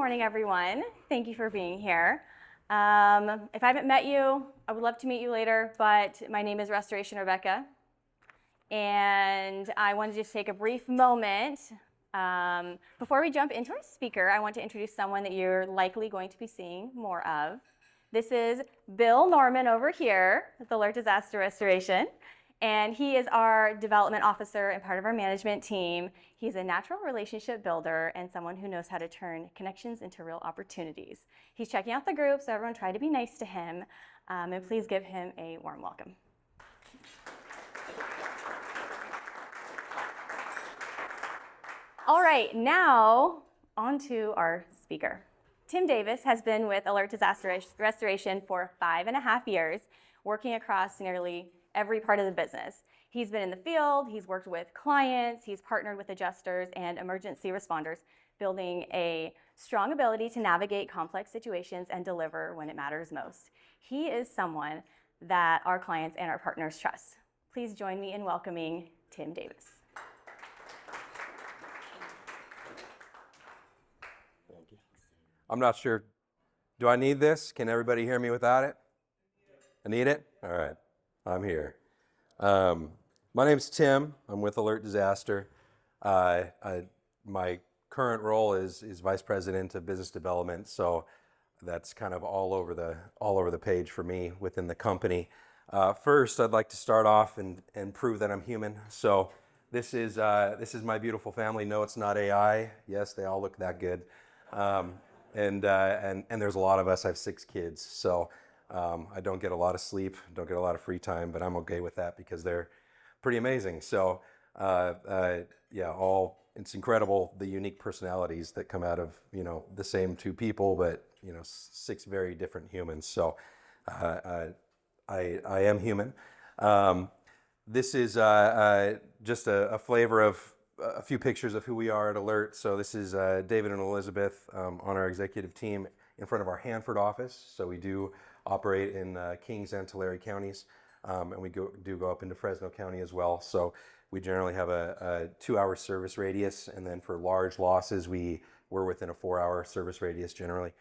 morning, everyone. Thank you for being here. If I haven't met you, I would love to meet you later, but my name is Restoration Rebecca, and I wanted to just take a brief moment. Before we jump into our speaker, I want to introduce someone that you're likely going to be seeing more of. This is Bill Norman over here with Alert Disaster Restoration. And he is our development officer and part of our management team. He's a natural relationship builder and someone who knows how to turn connections into real opportunities. He's checking out the group, so everyone try to be nice to him. And please give him a warm welcome. All right, now on to our speaker. Tim Davis has been with Alert Disaster Restoration for 5.5 years, working across nearly every part of the business. He's been in the field, he's worked with clients, he's partnered with adjusters and emergency responders, building a strong ability to navigate complex situations and deliver when it matters most. He is someone that our clients and our partners trust. Please join me in welcoming Tim Davis. Thank you. I'm not sure, do I need this? Can everybody hear me without it? I need it? All right. I'm here. My name's Tim. I'm with Alert Disaster. My current role is Vice President of Business Development, so that's kind of all over the page for me within the company. First, I'd like to start off and prove that I'm human. So this is my beautiful family. No, it's not AI. Yes, they all look that good. And there's a lot of us. I have 6 kids, so. I don't get a lot of sleep, don't get a lot of free time, but I'm okay with that because they're pretty amazing. So, it's incredible the unique personalities that come out of, the same 2 people, but, 6 very different humans. So, I am human. This is just a flavor of a few pictures of who we are at Alert. So this is David and Elizabeth on our executive team in front of our Hanford office. So we do operate in Kings and Tulare counties, and we do go up into Fresno County as well. So we generally have a 2-hour service radius, and then for large losses, we're within a 4-hour service radius generally.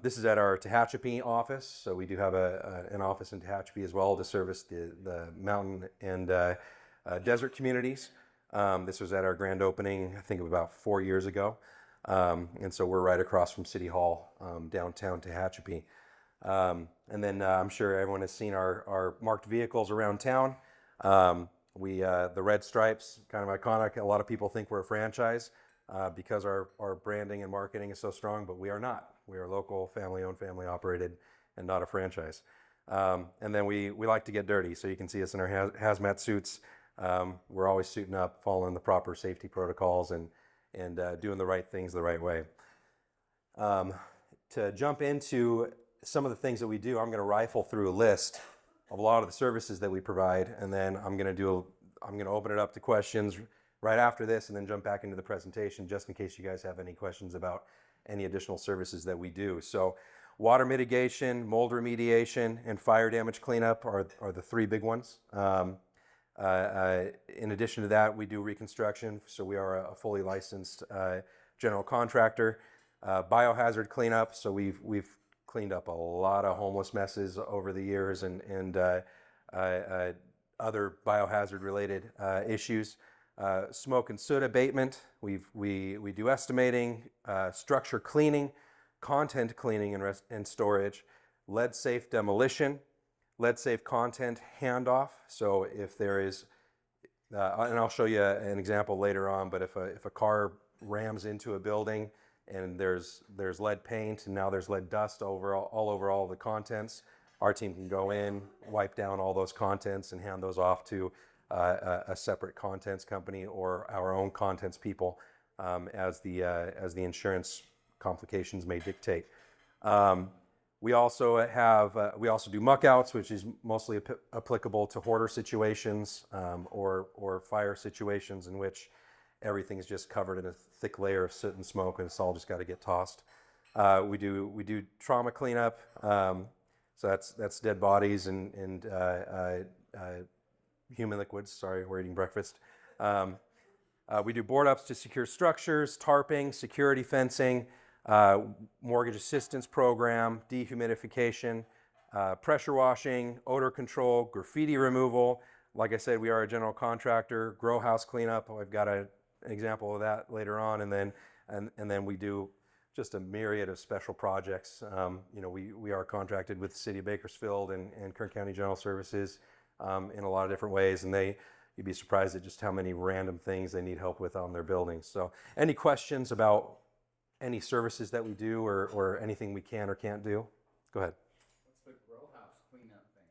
This is at our Tehachapi office, so we do have an office in Tehachapi as well to service the mountain and desert communities. This was at our grand opening, I think, about 4 years ago, and so we're right across from City Hall, downtown Tehachapi. And then I'm sure everyone has seen our marked vehicles around town. The red stripes, kind of iconic. A lot of people think we're a franchise because our branding and marketing is so strong, but we are not. We are local, family-owned, family-operated, and not a franchise. And then we like to get dirty, so you can see us in our hazmat suits. We're always suiting up, following the proper safety protocols, and doing the right things the right way. To jump into some of the things that we do, I'm going to rifle through a list of a lot of the services that we provide, and then I'm going to open it up to questions right after this, and then jump back into the presentation just in case you guys have any questions about any additional services that we do. So, water mitigation, mold remediation, and fire damage cleanup are the 3 big ones. In addition to that, we do reconstruction, so we are a fully licensed general contractor. Biohazard cleanup, so we've cleaned up a lot of homeless messes over the years and other biohazard related issues. Smoke and soot abatement, we do estimating, structure cleaning, content cleaning and storage, lead safe demolition, lead safe content handoff. So if there is, and I'll show you an example later on, but if a car rams into a building and there's lead paint and now there's lead dust all over all the contents, our team can go in, wipe down all those contents and hand those off to a separate contents company or our own contents people as the insurance complications may dictate. We also do muck outs, which is mostly applicable to hoarder situations or fire situations in which everything's just covered in a thick layer of soot and smoke, and it's all just got to get tossed. We do trauma cleanup, so that's dead bodies and human liquids. Sorry, we're eating breakfast. We do board ups to secure structures, tarping, security fencing, mortgage assistance program, dehumidification, pressure washing, odor control, graffiti removal. Like I said, we are a general contractor. Grow house cleanup. I've got an example of that later on, and then we do just a myriad of special projects. We are contracted with the city of Bakersfield and Kern County General Services in a lot of different ways, and you'd be surprised at just how many random things they need help with on their buildings. So, any questions about any services that we do or anything we can or can't do? Go ahead. What's the grow house cleanup thing?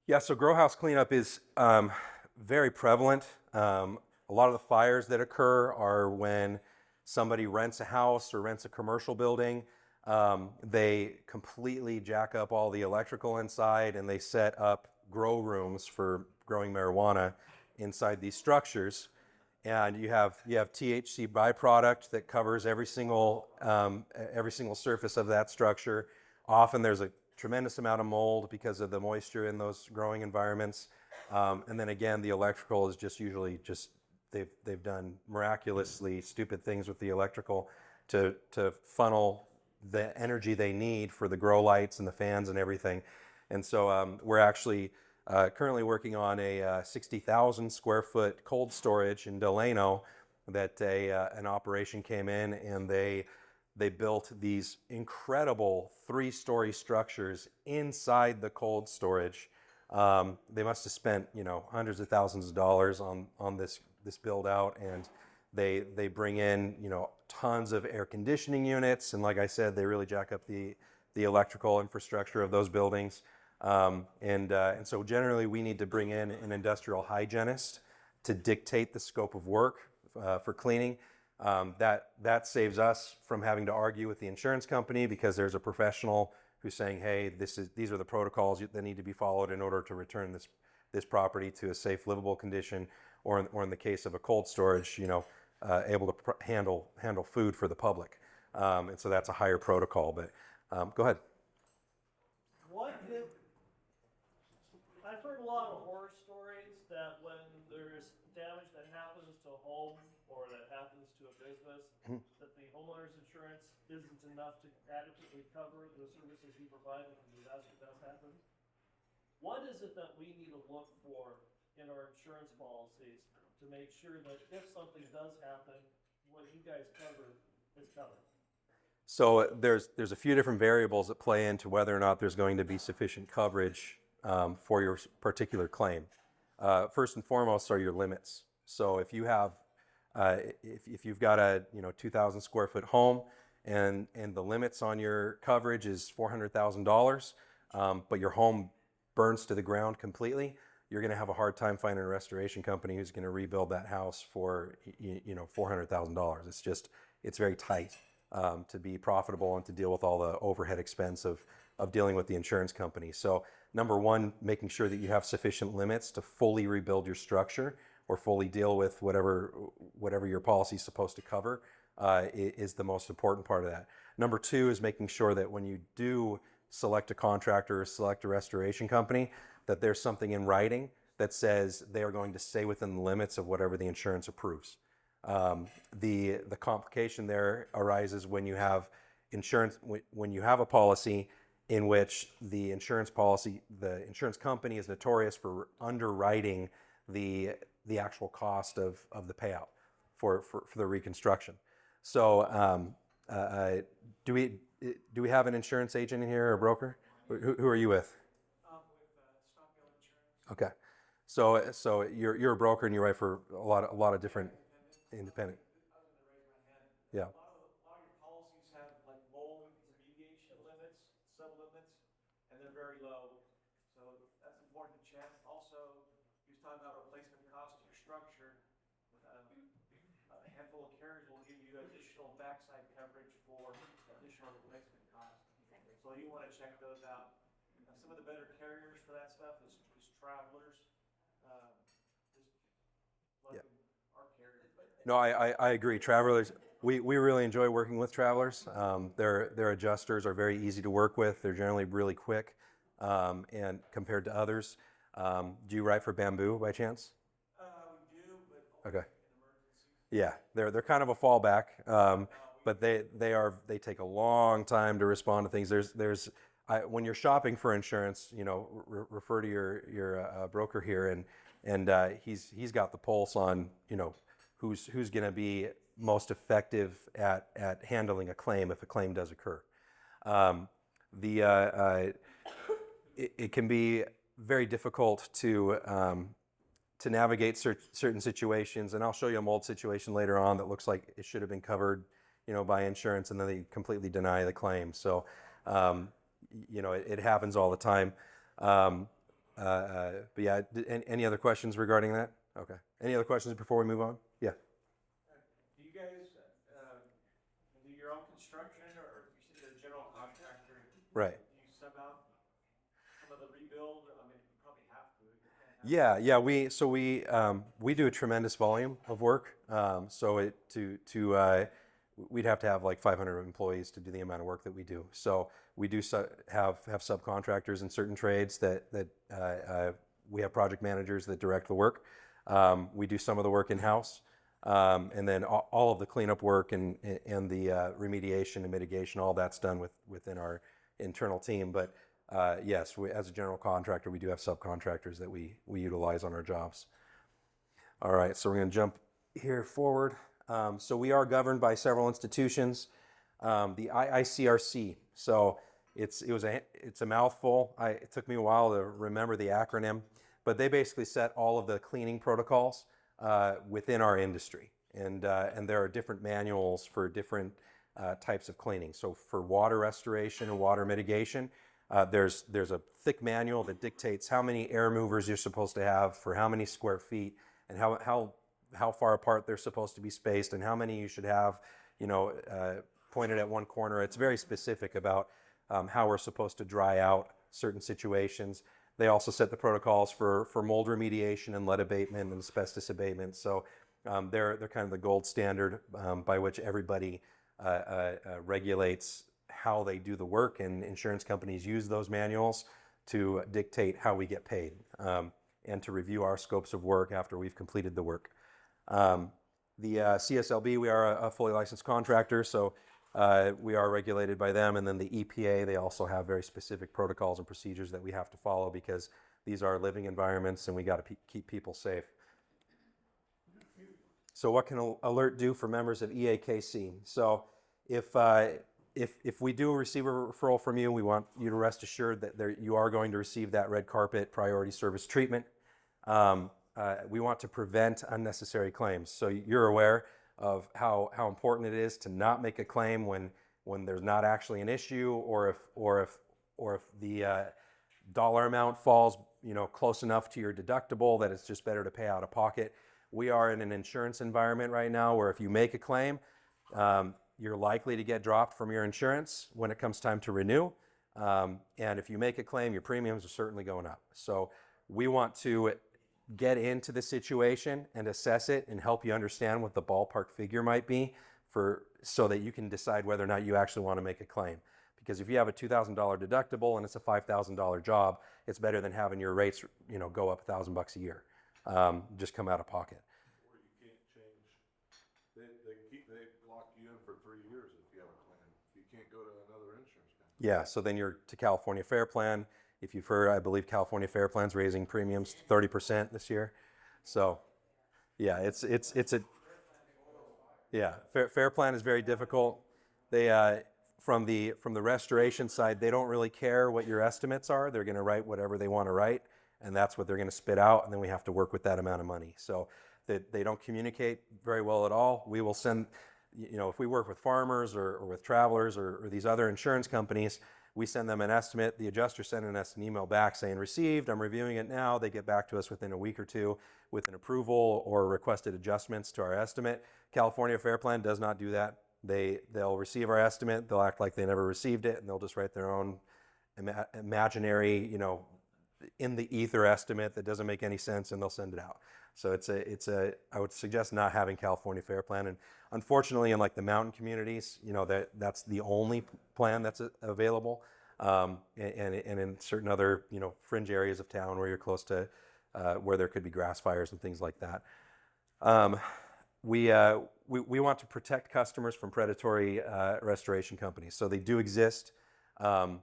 Yeah, so grow house cleanup is very prevalent. A lot of the fires that occur are when somebody rents a house or rents a commercial building. They completely jack up all the electrical inside, and they set up grow rooms for growing marijuana inside these structures. And you have THC byproduct that covers every single surface of that structure. Often there's a tremendous amount of mold because of the moisture in those growing environments. And then again, the electrical is just usually they've done miraculously stupid things with the electrical to funnel the energy they need for the grow lights and the fans and everything. And so we're actually currently working on a 60,000 square foot cold storage in Delano that an operation came in, and they built these incredible 3-story structures inside the cold storage. They must have spent hundreds of thousands of dollars on this build out, and they bring in tons of air conditioning units, and like I said, they really jack up the electrical infrastructure of those buildings. And so generally we need to bring in an industrial hygienist to dictate the scope of work for cleaning. That saves us from having to argue with the insurance company, because there's a professional who's saying, hey, these are the protocols that need to be followed in order to return this property to a safe, livable condition, or in the case of a cold storage, able to handle food for the public. And so that's a higher protocol. But go ahead. I've heard a lot of horror stories that when there's damage that happens to a home or that happens to a business, that the homeowner's insurance isn't enough to adequately cover the services you provide when a disaster does happen. What is it that we need to look for in our insurance policies to make sure that if something does happen, what you guys cover is covered? So there's a few different variables that play into whether or not there's going to be sufficient coverage for your particular claim. First and foremost are your limits. So if you have, if you've got a 2,000 square foot home and the limits on your coverage is $400,000, but your home burns to the ground completely, you're going to have a hard time finding a restoration company who's going to rebuild that house for $400,000. It's very tight to be profitable and to deal with all the overhead expense of dealing with the insurance company. So number one, making sure that you have sufficient limits to fully rebuild your structure or fully deal with whatever your policy is supposed to cover is the most important part of that. Number two is making sure that when you do select a contractor or select a restoration company, that there's something in writing that says they are going to stay within the limits of whatever the insurance approves. The complication there arises when you have insurance, when you have a policy in which the insurance company is notorious for underwriting the actual cost of the payout for the reconstruction. So do we have an insurance agent in here or a broker? Who are you with? Okay, so you're a broker and you write for a lot of different independent. Yeah. A lot of your policies have like mold remediation limits, sub-limits, and they're very low. So that's important to check. Also, he was talking about replacement cost of your structure. A handful of carriers will give you additional backside coverage for additional replacement costs. So you want to check those out. Some of the better carriers for that stuff is Travelers. Yeah. Our carrier. No, I agree. Travelers, we really enjoy working with Travelers. Their adjusters are very easy to work with. They're generally really quick, and compared to others. Do you write for Bamboo by chance? We do, but Okay. in emergencies. Yeah, they're kind of a fallback. but they take a long time to respond to things. When you're shopping for insurance, refer to your broker here, and he's got the pulse on who's going to be most effective at handling a claim if a claim does occur. It can be very difficult to navigate certain situations, and I'll show you a mold situation later on that looks like it should have been covered, by insurance, and then they completely deny the claim. So, it happens all the time. But yeah, any other questions regarding that? Okay. Any other questions before we move on? Yeah. Do you guys do your own construction, or you see the general contractor? Right. Do you sub out some of the rebuild? I mean, you probably have to. Yeah. We do a tremendous volume of work. We'd have to have like 500 employees to do the amount of work that we do. So we do have subcontractors in certain trades that we have project managers that direct the work. We do some of the work in-house, and then all of the cleanup work and the remediation and mitigation, all that's done within our internal team. But yes, as a general contractor, we do have subcontractors that we utilize on our jobs. All right, so we're going to jump here forward. So we are governed by several institutions. The IICRC. So it's a mouthful. It took me a while to remember the acronym, but they basically set all of the cleaning protocols within our industry, and there are different manuals for different types of cleaning. So for water restoration and water mitigation, there's a thick manual that dictates how many air movers you're supposed to have for how many square feet, and how far apart they're supposed to be spaced, and how many you should have, pointed at one corner. It's very specific about how we're supposed to dry out certain situations. They also set the protocols for mold remediation and lead abatement and asbestos abatement. So they're kind of the gold standard by which everybody regulates how they do the work, and insurance companies use those manuals to dictate how we get paid and to review our scopes of work after we've completed the work. The CSLB, we are a fully licensed contractor, so we are regulated by them. And then the EPA, they also have very specific protocols and procedures that we have to follow, because these are living environments and we got to keep people safe. So what can Alert do for members of EAKC? So if we do receive a referral from you, we want you to rest assured that you are going to receive that red carpet priority service treatment. We want to prevent unnecessary claims. So you're aware of how important it is to not make a claim when there's not actually an issue, or if the dollar amount falls close enough to your deductible that it's just better to pay out of pocket. We are in an insurance environment right now where if you make a claim, you're likely to get dropped from your insurance when it comes time to renew. And if you make a claim, your premiums are certainly going up. So we want to get into the situation and assess it and help you understand what the ballpark figure might be so that you can decide whether or not you actually want to make a claim. Because if you have a $2,000 deductible and it's a $5,000 job, it's better than having your rates go up $1,000 a year, just come out of pocket. Or you can't change. They lock you in for 3 years if you have a claim. You can't go to another insurance company. Yeah, so then you're to California Fair Plan. If you've heard, I believe California Fair Plan's raising premiums 30% this year. So, yeah, it's a Fair Plan is very difficult. They from the restoration side, they don't really care what your estimates are. They're going to write whatever they want to write, and that's what they're going to spit out, and then we have to work with that amount of money. So they don't communicate very well at all. We will send, if we work with farmers or with travelers or these other insurance companies, we send them an estimate. The adjuster sends us an email back saying, received, I'm reviewing it now. They get back to us within a week or two with an approval or requested adjustments to our estimate. California Fair Plan does not do that. They'll receive our estimate, they'll act like they never received it, and they'll just write their own imaginary, in the ether estimate that doesn't make any sense, and they'll send it out. So I would suggest not having California Fair Plan. And unfortunately, in like the mountain communities, that's the only plan that's available. And in certain other, fringe areas of town where you're close to, where there could be grass fires and things like that. we want to protect customers from predatory restoration companies. So they do exist. I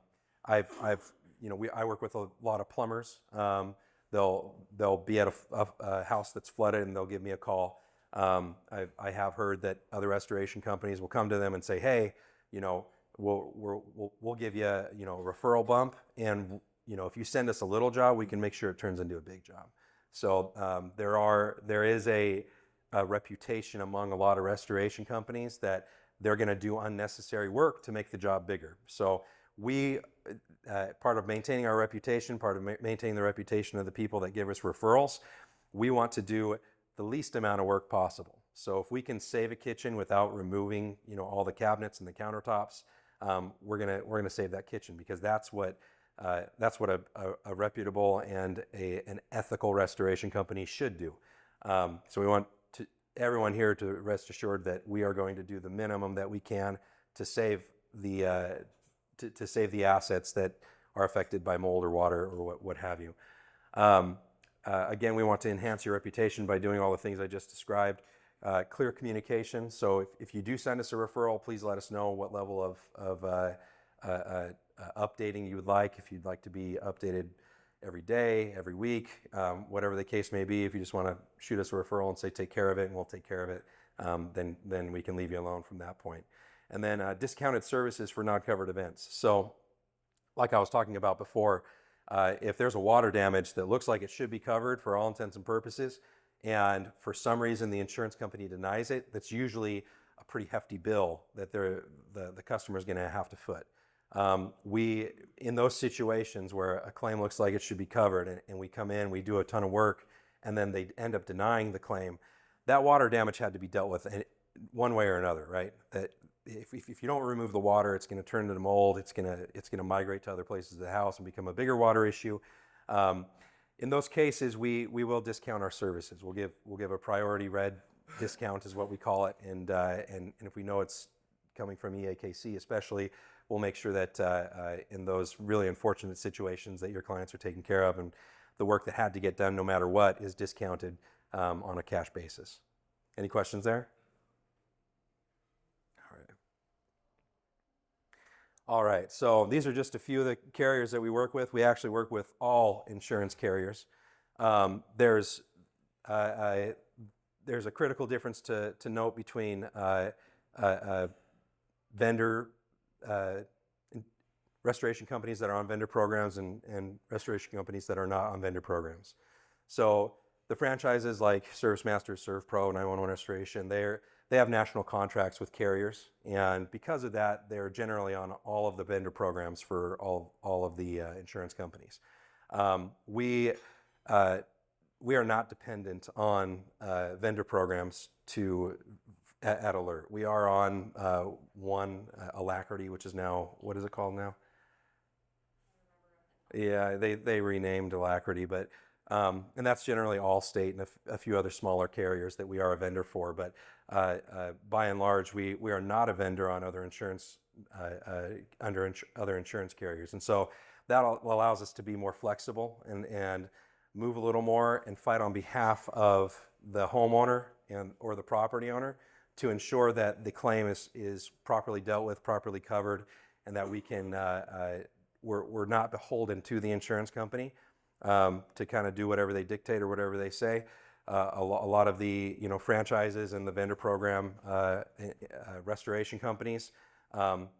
work with a lot of plumbers. They'll be at a house that's flooded and they'll give me a call. I have heard that other restoration companies will come to them and say, hey, we'll give you a referral bump, and if you send us a little job, we can make sure it turns into a big job. So there is a reputation among a lot of restoration companies that they're going to do unnecessary work to make the job bigger. So part of maintaining our reputation, part of maintaining the reputation of the people that give us referrals, we want to do the least amount of work possible. So if we can save a kitchen without removing all the cabinets and the countertops, we're gonna save that kitchen, because that's what a reputable and an ethical restoration company should do. So we want everyone here to rest assured that we are going to do the minimum that we can to save the assets that are affected by mold or water or what have you. Again, we want to enhance your reputation by doing all the things I just described. Clear communication. So if you do send us a referral, please let us know what level of updating you would like. If you'd like to be updated every day, every week, whatever the case may be. If you just want to shoot us a referral and say take care of it, and we'll take care of it, then we can leave you alone from that point. And then discounted services for non-covered events. So like I was talking about before, if there's a water damage that looks like it should be covered for all intents and purposes, and for some reason the insurance company denies it, that's usually a pretty hefty bill that the customer is going to have to foot. In those situations where a claim looks like it should be covered, and we come in, we do a ton of work, and then they end up denying the claim, that water damage had to be dealt with one way or another, right? That if you don't remove the water, it's going to turn into mold. It's going to migrate to other places of the house and become a bigger water issue. In those cases, we will discount our services. We'll give a priority red discount, is what we call it, and if we know it's coming from EAKC, especially, we'll make sure that in those really unfortunate situations that your clients are taken care of, and the work that had to get done, no matter what, is discounted on a cash basis. Any questions there? All right, so these are just a few of the carriers that we work with. We actually work with all insurance carriers. There's a critical difference to note between vendor restoration companies that are on vendor programs and restoration companies that are not on vendor programs. So the franchises like ServiceMaster, ServPro, 911 Restoration, they have national contracts with carriers, and because of that, they're generally on all of the vendor programs for all of the insurance companies. We are not dependent on vendor programs at Alert. We are on one, Alacrity, which is now, what is it called now? Yeah, they renamed Alacrity, but and that's generally Allstate and a few other smaller carriers that we are a vendor for. But by and large, we are not a vendor on other insurance other insurance carriers, and so that allows us to be more flexible and move a little more and fight on behalf of the homeowner or the property owner to ensure that the claim is properly dealt with, properly covered, and that we can we're not beholden to the insurance company to kind of do whatever they dictate or whatever they say. A lot of the franchises and the vendor program restoration companies,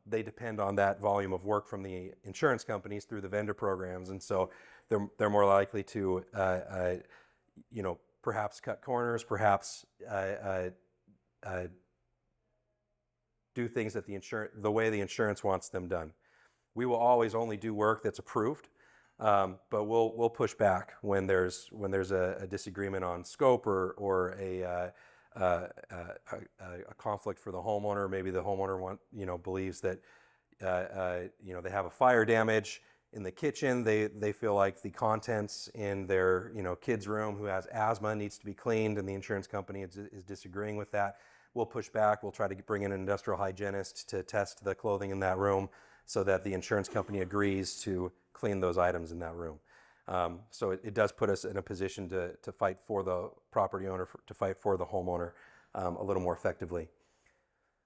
they depend on that volume of work from the insurance companies through the vendor programs, and so they're more likely to perhaps cut corners, perhaps do things that the way the insurance wants them done. We will always only do work that's approved, but we'll push back when there's a disagreement on scope or a conflict for the homeowner. Maybe the homeowner believes that they have a fire damage in the kitchen. They feel like the contents in their kid's room who has asthma needs to be cleaned, and the insurance company is disagreeing with that. We'll push back. We'll try to bring in an industrial hygienist to test the clothing in that room so that the insurance company agrees to clean those items in that room. So it does put us in a position to fight for the property owner, to fight for the homeowner a little more effectively.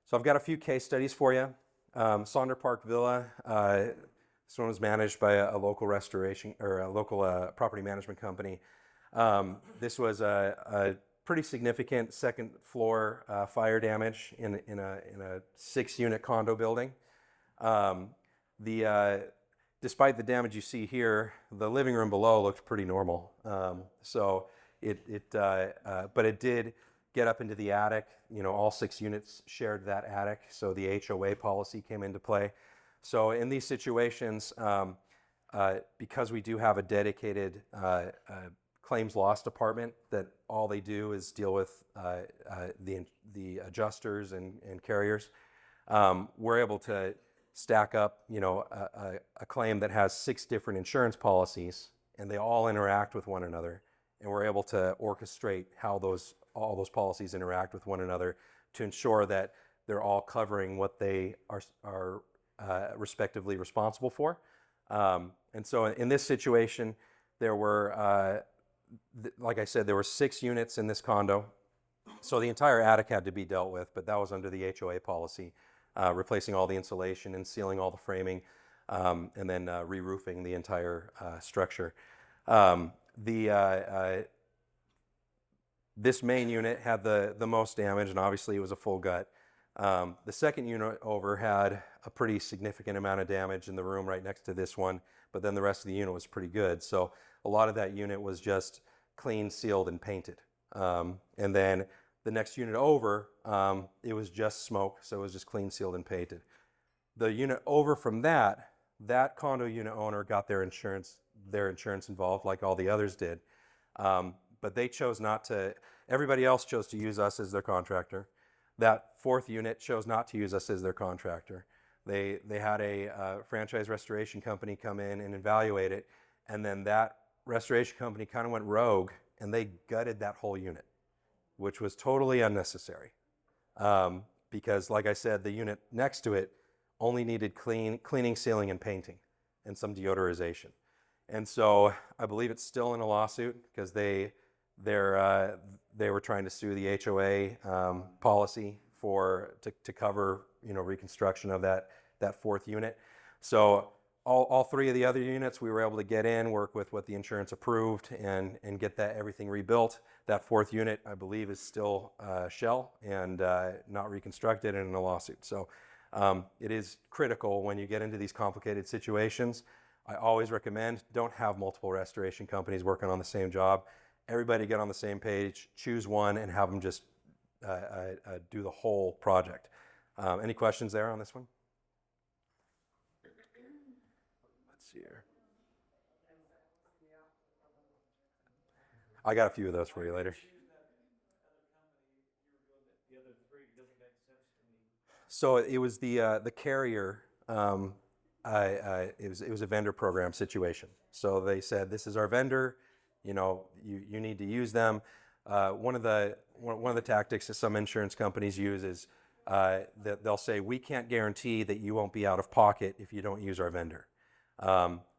So I've got a few case studies for you. Sonder Park Villa, this one was managed by a local restoration or a local property management company. This was a pretty significant second floor fire damage in a 6-unit condo building. Despite the damage you see here, the living room below looked pretty normal. But it did get up into the attic. You know, all 6 units shared that attic, so the HOA policy came into play. So in these situations, because we do have a dedicated claims loss department that all they do is deal with the adjusters and carriers, we're able to stack up, you know, a claim that has 6 different insurance policies, and they all interact with one another, and we're able to orchestrate how all those policies interact with one another to ensure that they're all covering what they are respectively responsible for. And so in this situation, there were, like I said, there were 6 units in this condo, so the entire attic had to be dealt with, but that was under the HOA policy. Replacing all the insulation and sealing all the framing, and then re-roofing the entire structure. This main unit had the most damage, and obviously it was a full gut. The second unit over had a pretty significant amount of damage in the room right next to this one, but then the rest of the unit was pretty good. So a lot of that unit was just clean, sealed, and painted. And then the next unit over, it was just smoke, so it was just clean, sealed, and painted. The unit over from that condo unit owner got their insurance involved, like all the others did. But they chose not to. Everybody else chose to use us as their contractor. That 4th unit chose not to use us as their contractor. They had a franchise restoration company come in and evaluate it, and then that restoration company kind of went rogue, and they gutted that whole unit, which was totally unnecessary. Because, like I said, the unit next to it only needed cleaning, sealing, and painting, and some deodorization. And so I believe it's still in a lawsuit because they were trying to sue the HOA policy to cover, you know, reconstruction of that 4th unit. So all 3 of the other units we were able to get in, work with what the insurance approved, and get everything rebuilt. That 4th unit, I believe, is still shell and not reconstructed and in a lawsuit. So it is critical when you get into these complicated situations. I always recommend don't have multiple restoration companies working on the same job. Everybody get on the same page, choose one, and have them just do the whole project. Any questions there on this one? Let's see here. I got a few of those for you later. So it was the carrier. It was a vendor program situation. So they said, "This is our vendor. You know, you need to use them." One of the tactics that some insurance companies use is that they'll say, "We can't guarantee that you won't be out of pocket if you don't use our vendor.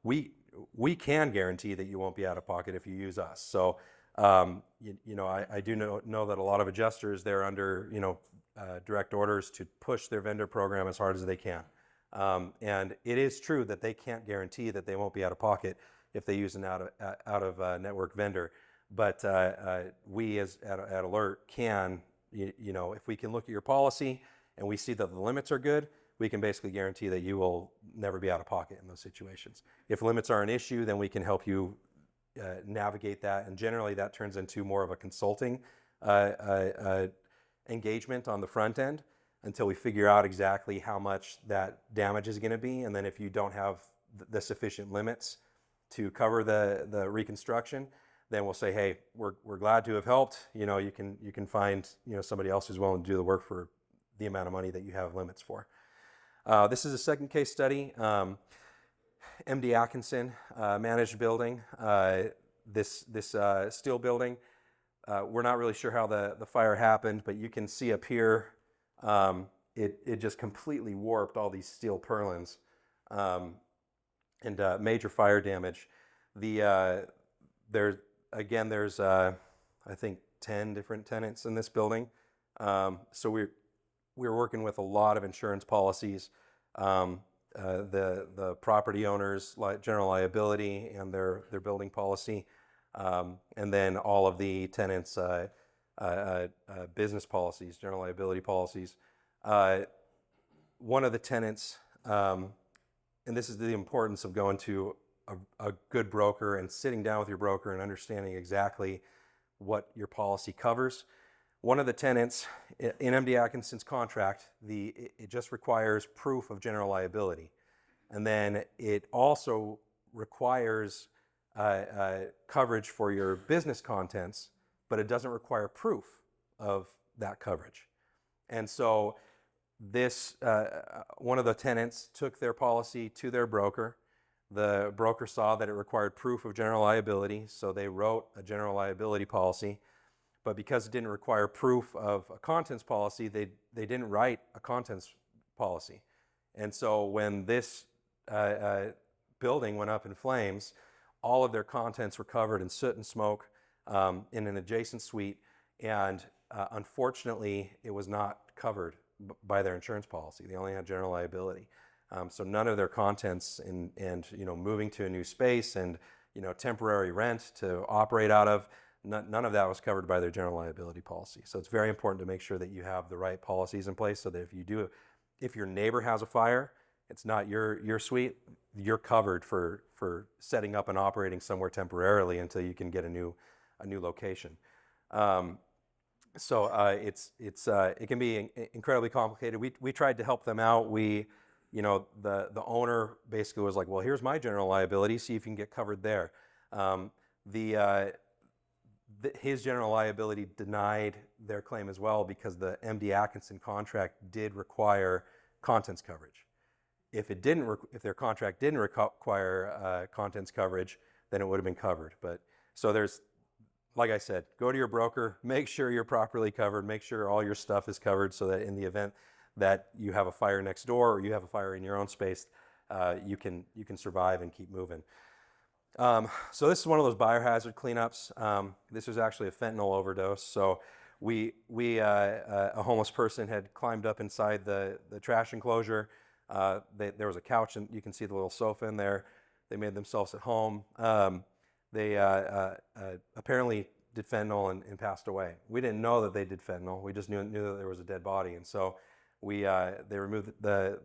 We can guarantee that you won't be out of pocket if you use us." So I do know that a lot of adjusters, they're under direct orders to push their vendor program as hard as they can. And it is true that they can't guarantee that they won't be out of pocket if they use an out of network vendor. But we at Alert can, if we can look at your policy and we see that the limits are good, we can basically guarantee that you will never be out of pocket in those situations. If limits are an issue, then we can help you navigate that. And generally that turns into more of a consulting engagement on the front end until we figure out exactly how much that damage is going to be. And then if you don't have the sufficient limits to cover the reconstruction, then we'll say, "Hey, we're glad to have helped. You can find somebody else who's willing to do the work for the amount of money that you have limits for." This is a second case study. MD Atkinson managed building. This steel building. We're not really sure how the fire happened, but you can see up here, it just completely warped all these steel purlins, and major fire damage. There's I think 10 different tenants in this building. So we're working with a lot of insurance policies, the property owners, general liability, and their building policy, and then all of the tenants' business policies, general liability policies. One of the tenants, and this is the importance of going to a good broker and sitting down with your broker and understanding exactly what your policy covers. One of the tenants in MD Atkinson's contract, it just requires proof of general liability. And then it also requires coverage for your business contents, but it doesn't require proof of that coverage. And so this, one of the tenants took their policy to their broker. The broker saw that it required proof of general liability, so they wrote a general liability policy. But because it didn't require proof of a contents policy, they didn't write a contents policy. And so when this building went up in flames, all of their contents were covered in soot and smoke in an adjacent suite. And unfortunately, it was not covered by their insurance policy. They only had general liability. So none of their contents and moving to a new space and temporary rent to operate out of, none of that was covered by their general liability policy. So it's very important to make sure that you have the right policies in place so that if your neighbor has a fire, it's not your suite, you're covered for setting up and operating somewhere temporarily until you can get a new location. So it can be incredibly complicated. We tried to help them out. The owner basically was like, well, here's my general liability, see if you can get covered there. His general liability denied their claim as well because the MD Atkinson contract did require contents coverage. If their contract didn't require contents coverage, then it would have been covered. But so like I said, go to your broker, make sure you're properly covered, make sure all your stuff is covered so that in the event that you have a fire next door or you have a fire in your own space, you can survive and keep moving. So this is one of those biohazard cleanups. This was actually a fentanyl overdose. So a homeless person had climbed up inside the trash enclosure. There was a couch, and you can see the little sofa in there. They made themselves at home. They apparently did fentanyl and passed away. We didn't know that they did fentanyl. We just knew that there was a dead body. And so they removed the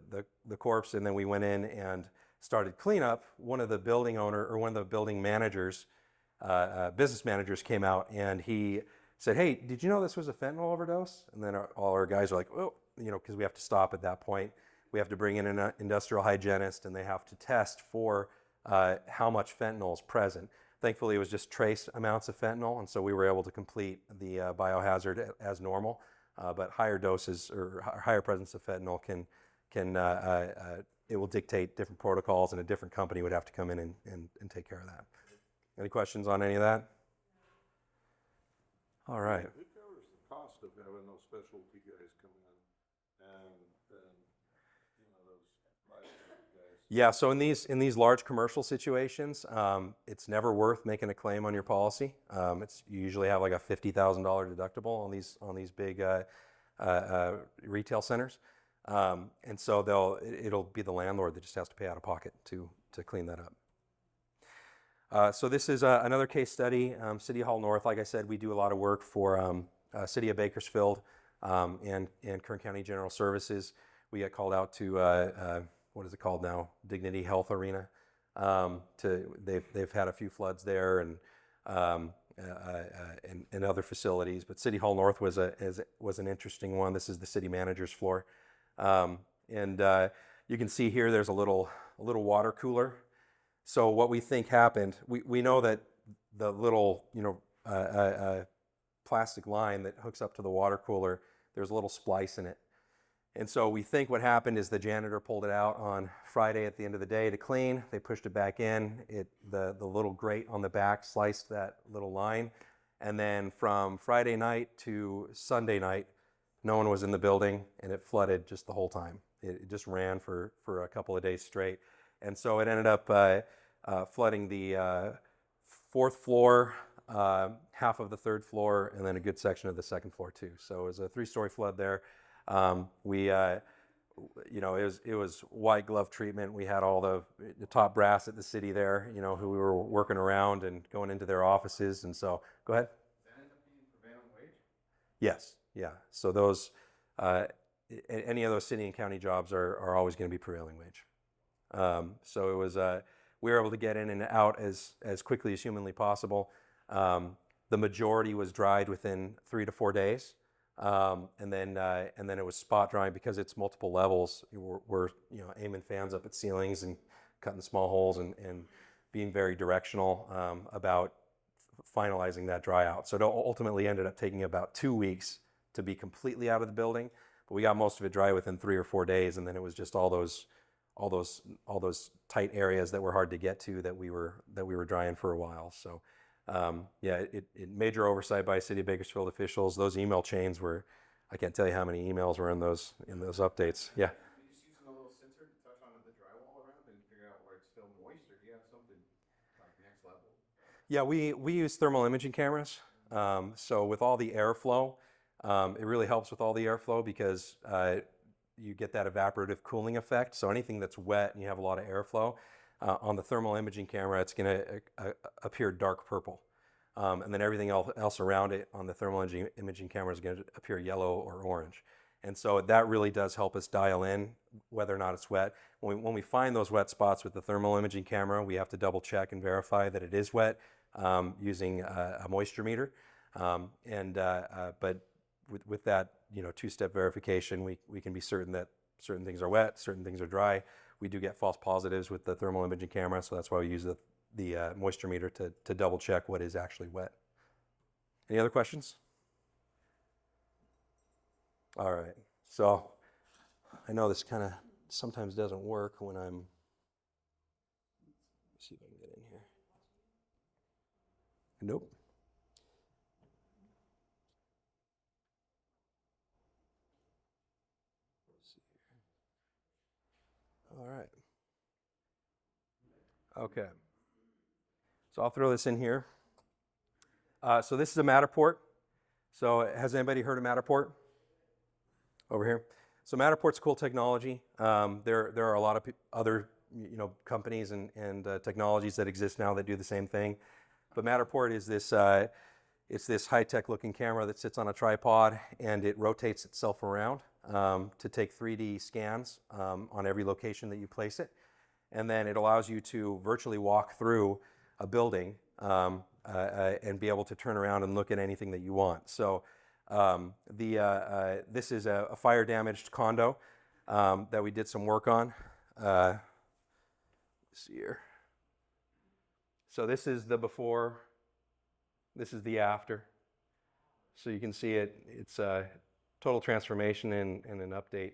corpse, and then we went in and started cleanup. One of the building managers, business managers came out, and he said, hey, did you know this was a fentanyl overdose? And then all our guys are like, oh, because we have to stop at that point. We have to bring in an industrial hygienist, and they have to test for how much fentanyl is present. Thankfully, it was just trace amounts of fentanyl, and so we were able to complete the biohazard as normal. But higher doses or higher presence of fentanyl it will dictate different protocols, and a different company would have to come in and take care of that. Any questions on any of that? All right. Who covers the cost of having those specialty guys come in and then, those private guys? Yeah, so in these large commercial situations, it's never worth making a claim on your policy. You usually have like a $50,000 deductible on these big retail centers, and so it'll be the landlord that just has to pay out of pocket to clean that up. So this is another case study, City Hall North. Like I said, we do a lot of work for City of Bakersfield and Kern County General Services. We get called out to what is it called now? Dignity Health Arena. They've had a few floods there and other facilities, but City Hall North was an interesting one. This is the city manager's floor, and you can see here there's a little water cooler. So what we think happened, we know that the little plastic line that hooks up to the water cooler, there's a little splice in it. And so we think what happened is the janitor pulled it out on Friday at the end of the day to clean. They pushed it back in. The little grate on the back sliced that little line. And then from Friday night to Sunday night, no one was in the building, and it flooded just the whole time. It just ran for a couple of days straight. And so it ended up flooding the fourth floor, half of the third floor, and then a good section of the second floor too. So it was a 3-story flood there. It was white glove treatment. We had all the top brass at the city there, who we were working around and going into their offices. And so, go ahead. Does that end up being prevailing wage? Yes, yeah. So those, any of those city and county jobs are always going to be prevailing wage. So it was, we were able to get in and out as quickly as humanly possible. The majority was dried within 3 to 4 days. And then it was spot drying because it's multiple levels. We're aiming fans up at ceilings and cutting small holes and being very directional about finalizing that dry out. So it ultimately ended up taking about 2 weeks to be completely out of the building, but we got most of it dry within 3 or 4 days, and then it was just all those tight areas that were hard to get to that we were drying for a while. So. It major oversight by City of Bakersfield officials. Those email chains were, I can't tell you how many emails were in those updates. Yeah. Are you just using a little sensor to touch on the drywall around and figure out where it's still moist, or do you have something like next level? Yeah, we use thermal imaging cameras. So with all the airflow, it really helps with all the airflow because you get that evaporative cooling effect. So anything that's wet and you have a lot of airflow, on the thermal imaging camera, it's going to appear dark purple. And then everything else around it on the thermal imaging camera is going to appear yellow or orange. And so that really does help us dial in whether or not it's wet. When we find those wet spots with the thermal imaging camera, we have to double check and verify that it is wet using a moisture meter. But with that 2-step verification, we can be certain that certain things are wet, certain things are dry. We do get false positives with the thermal imaging camera, so that's why we use the moisture meter to double check what is actually wet. Any other questions? All right, so I know this kind of sometimes doesn't work when I'm, let's see if I can get in here. Nope. All right. Okay. So I'll throw this in here. So this is a Matterport. So has anybody heard of Matterport? Over here. So Matterport's cool technology. There are a lot of other companies and technologies that exist now that do the same thing. But Matterport is this it's this high-tech looking camera that sits on a tripod and it rotates itself around to take 3D scans on every location that you place it. And then it allows you to virtually walk through a building and be able to turn around and look at anything that you want. So this is a fire-damaged condo that we did some work on. Let's see here. So this is the before. This is the after. So you can see it's a total transformation and an update.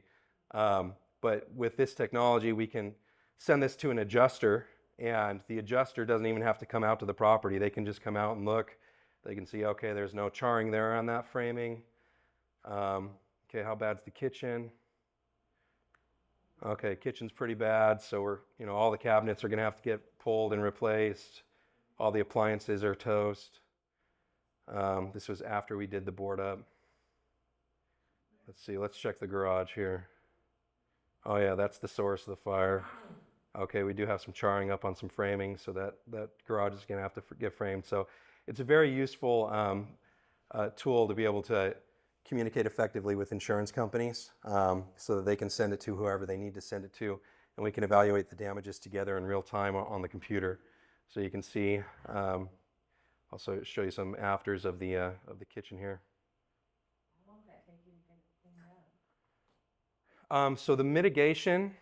But with this technology, we can send this to an adjuster, and the adjuster doesn't even have to come out to the property. They can just come out and look. They can see, okay, there's no charring there on that framing. Okay, how bad's the kitchen? Okay, kitchen's pretty bad, so all the cabinets are gonna have to get pulled and replaced. All the appliances are toast. This was after we did the board up. Let's see, let's check the garage here. Oh yeah, that's the source of the fire. Okay, we do have some charring up on some framing, so that garage is gonna have to get framed. So it's a very useful tool to be able to communicate effectively with insurance companies so that they can send it to whoever they need to send it to, and we can evaluate the damages together in real time on the computer. So you can see, also show you some afters of the kitchen here. How long did that take you to get it cleaned up? So the mitigation,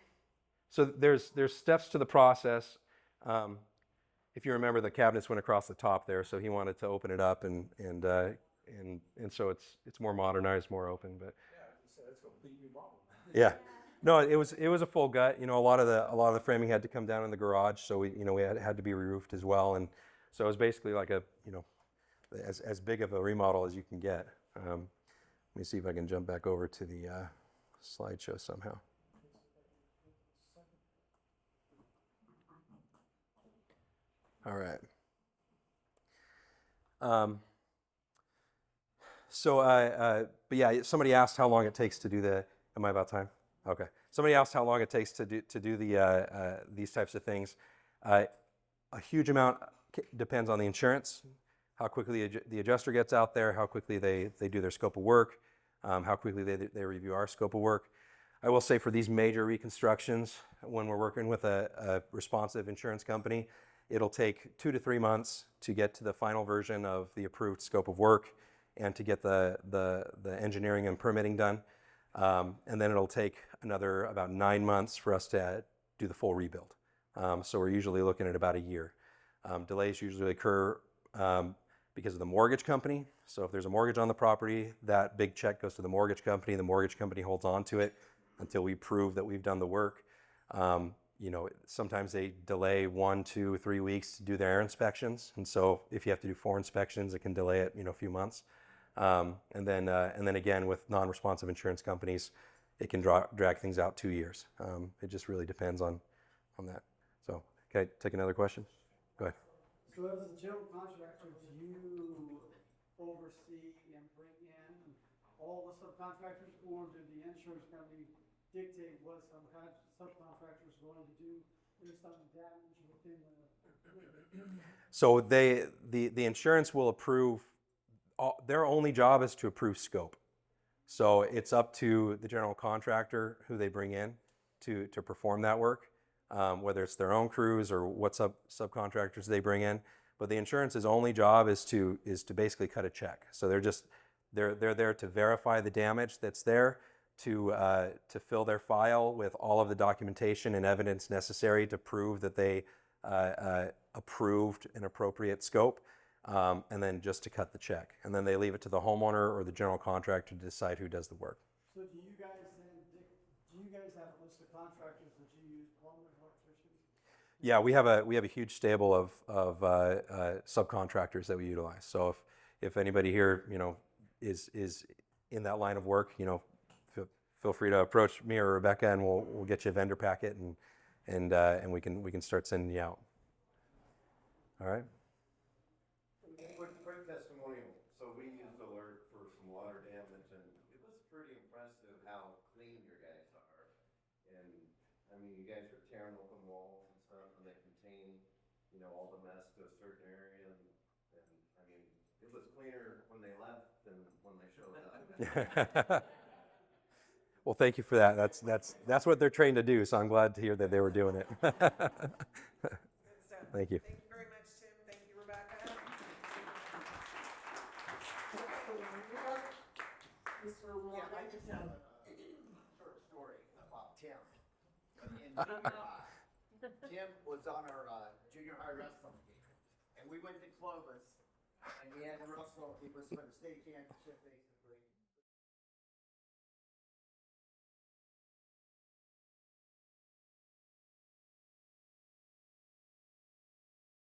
so there's steps to the process. If you remember, the cabinets went across the top there, so he wanted to open it up and so it's more modernized, more open. But Yeah, it's complete remodel. yeah, no, it was a full gut. A lot of the framing had to come down in the garage, so we had to be re-roofed as well, and so it was basically like a as big of a remodel as you can get. Let me see if I can jump back over to the slideshow somehow. All right. But yeah, somebody asked how long it takes to do the. Am I about time? Okay. Somebody asked how long it takes to do the these types of things. A huge amount depends on the insurance, how quickly the adjuster gets out there, how quickly they do their scope of work, how quickly they review our scope of work. I will say for these major reconstructions, when we're working with a responsive insurance company, it'll take 2 to 3 months to get to the final version of the approved scope of work and to get the engineering and permitting done. And then it'll take another about 9 months for us to do the full rebuild. So we're usually looking at about a year. Delays usually occur because of the mortgage company. So if there's a mortgage on the property, that big check goes to the mortgage company. The mortgage company holds on to it until we prove that we've done the work. Sometimes they delay 1, 2, 3 weeks to do their inspections. And so if you have to do 4 inspections, it can delay it, a few months. And then again, with non-responsive insurance companies, it can drag things out 2 years. It just really depends on that. So, can I take another question? Go ahead. So as a general contractor, do you oversee and bring in all the subcontractors, or do the insurance company dictate what subcontractor is going to do based on the damage within the? So the insurance will approve. Their only job is to approve scope. So it's up to the general contractor who they bring in to perform that work, whether it's their own crews or what subcontractors they bring in. But the insurance's only job is to basically cut a check. So they're there to verify the damage that's there, to fill their file with all of the documentation and evidence necessary to prove that they approved an appropriate scope, and then just to cut the check. And then they leave it to the homeowner or the general contractor to decide who does the work. So do you guys have a list of contractors that you use, plumbers, electricians? Yeah, we have a huge stable of subcontractors that we utilize. So if anybody here is in that line of work, feel free to approach me or Rebecca, and we'll get you a vendor packet, and we can start sending you out. All right. Quick testimonial. So we used Alert for some water damage, and it was pretty impressive how clean your guys are. And I mean, you guys are tearing open walls and stuff, and they contain, all the mess to a certain area. And I mean, it was cleaner when they left than when they showed up. Well, thank you for that. That's what they're trained to do. So I'm glad to hear that they were doing it. Good stuff. Thank you. Thank you very much, Tim. Thank you, Rebecca. Yeah, I just have a short story about Tim. Tim was on our junior high wrestling team, and we went to Clovis, and we had to wrestle. It was for the state championship.